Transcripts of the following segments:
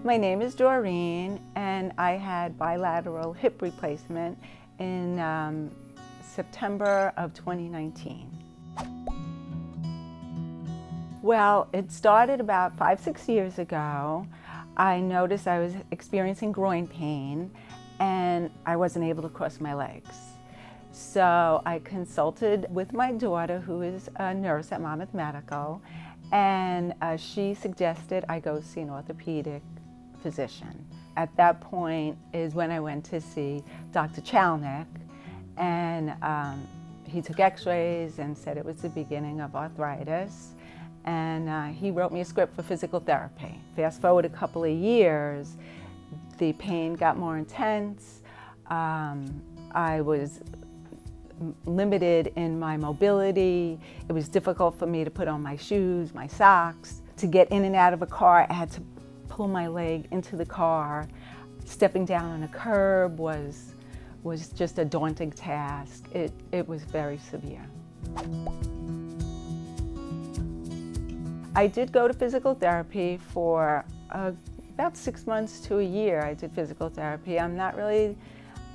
My name is Doreen, and I had bilateral hip replacement in September of 2019. Well, it started about 5-6 years ago. I noticed I was experiencing groin pain and I wasn't able to cross my legs. So I consulted with my daughter, who is a nurse at Monmouth Medical, and she suggested I go see an orthopedic physician. At that point is when I went to see Dr. CHALNICK, and he took x-rays and said it was the beginning of arthritis, and he wrote me a script for physical therapy. Fast forward a couple of years, the pain got more intense. I was limited in my mobility. It was difficult for me to put on my shoes, my socks. To get in and out of a car, I had to pull my leg into the car. Stepping down on a curb was just a daunting task. It was very severe. I did go to physical therapy for about 6 months to a year. I did physical therapy. I'm not really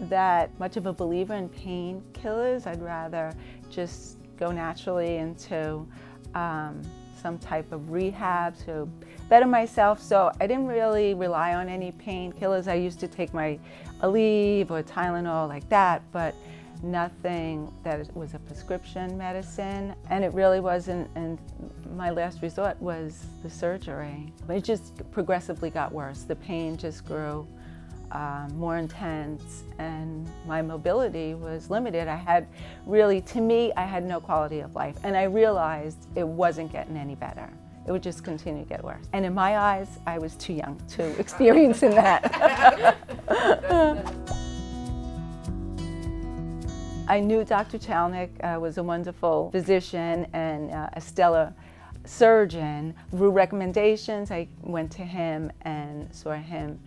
that much of a believer in painkillers. I'd rather just go naturally into some type of rehab to better myself. So I didn't really rely on any painkillers. I used to take my Aleve or Tylenol like that, but nothing that was a prescription medicine. And it really wasn't, and my last resort was the surgery. It just progressively got worse. The pain just grew more intense, and my mobility was limited. I had really, to me, I had no quality of life, and I realized it wasn't getting any better. It would just continue to get worse. And in my eyes, I was too young to experience in that. I knew Dr. CHALNICK was a wonderful physician and a stellar surgeon. Through recommendations, I went to him and saw him.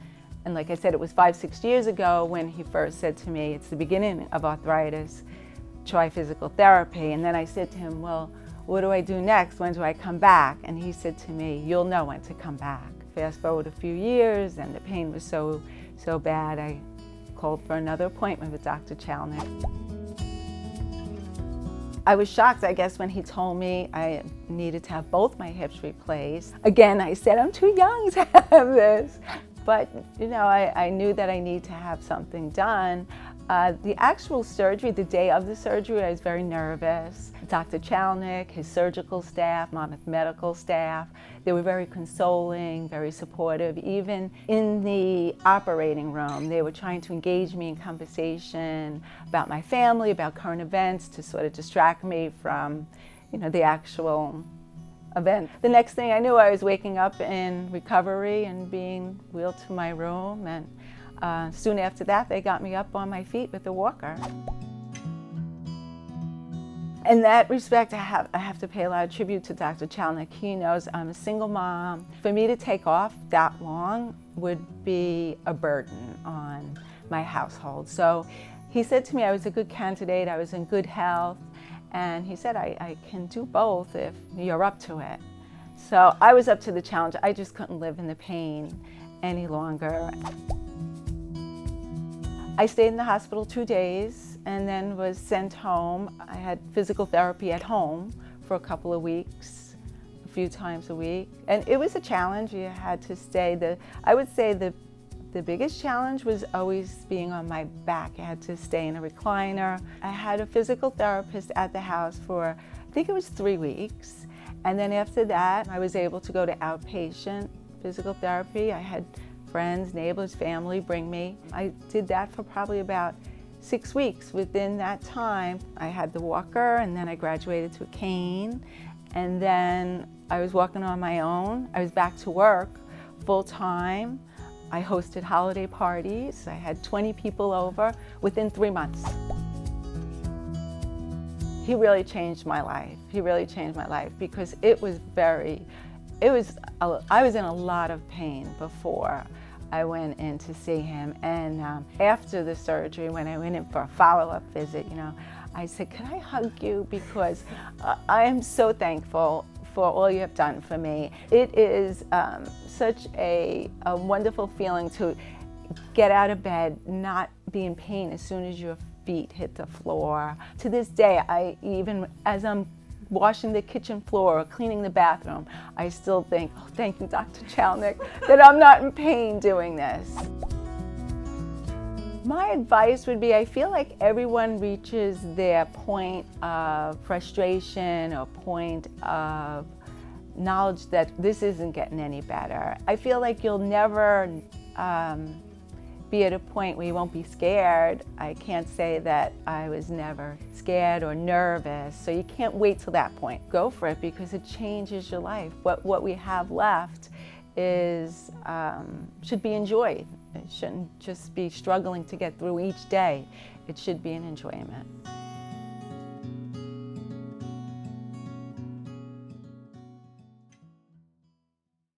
And like I said, it was 5-6 years ago when he first said to me, it's the beginning of arthritis, try physical therapy. And then I said to him, well, what do I do next? When do I come back? And he said to me, you'll know when to come back. Fast forward a few years, and the pain was so bad, I called for another appointment with Dr. CHALNICK. I was shocked, I guess, when he told me I needed to have both my hips replaced. Again, I said, I'm too young to have this. But, you know, I knew that I needed to have something done. The actual surgery, the day of the surgery, I was very nervous. Dr. CHALNICK, his surgical staff, Monmouth medical staff, they were very consoling, very supportive. Even in the operating room, they were trying to engage me in conversation about my family, about current events, to sort of distract me from, you know, the actual event. The next thing I knew, I was waking up in recovery and being wheeled to my room, and soon after that, they got me up on my feet with a walker. In that respect, I have to pay a lot of tribute to Dr. CHALNICK. He knows I'm a single mom. For me to take off that long would be a burden on my household. So he said to me I was a good candidate, I was in good health, and he said I can do both if you're up to it. So I was up to the challenge. I just couldn't live in the pain any longer. I stayed in the hospital 2 days and then was sent home. I had physical therapy at home for a couple of weeks, a few times a week. And it was a challenge. You had to stay. I would say the biggest challenge was always being on my back. I had to stay in a recliner. I had a physical therapist at the house for, I think it was 3 weeks. And then after that, I was able to go to outpatient physical therapy. I had friends, neighbors, family bring me. I did that for probably about 6 weeks. Within that time, I had the walker, and then I graduated to a cane, and then I was walking on my own. I was back to work full time. I hosted holiday parties. I had 20 people over within 3 months. He really changed my life. He really changed my life because I was in a lot of pain before I went in to see him. And after the surgery, when I went in for a follow-up visit, you know, I said, can I hug you? Because I am so thankful for all you have done for me. It is such a wonderful feeling to get out of bed, not be in pain as soon as your feet hit the floor. To this day, as I'm washing the kitchen floor or cleaning the bathroom, I still think, oh, thank you, Dr. Chalnick, that I'm not in pain doing this. My advice would be, I feel like everyone reaches their point of frustration or point of knowledge that this isn't getting any better. I feel like you'll never be at a point where you won't be scared. I can't say that I was never scared or nervous, so you can't wait till that point. Go for it, because it changes your life. What we have left is should be enjoyed. It shouldn't just be struggling to get through each day. It should be an enjoyment.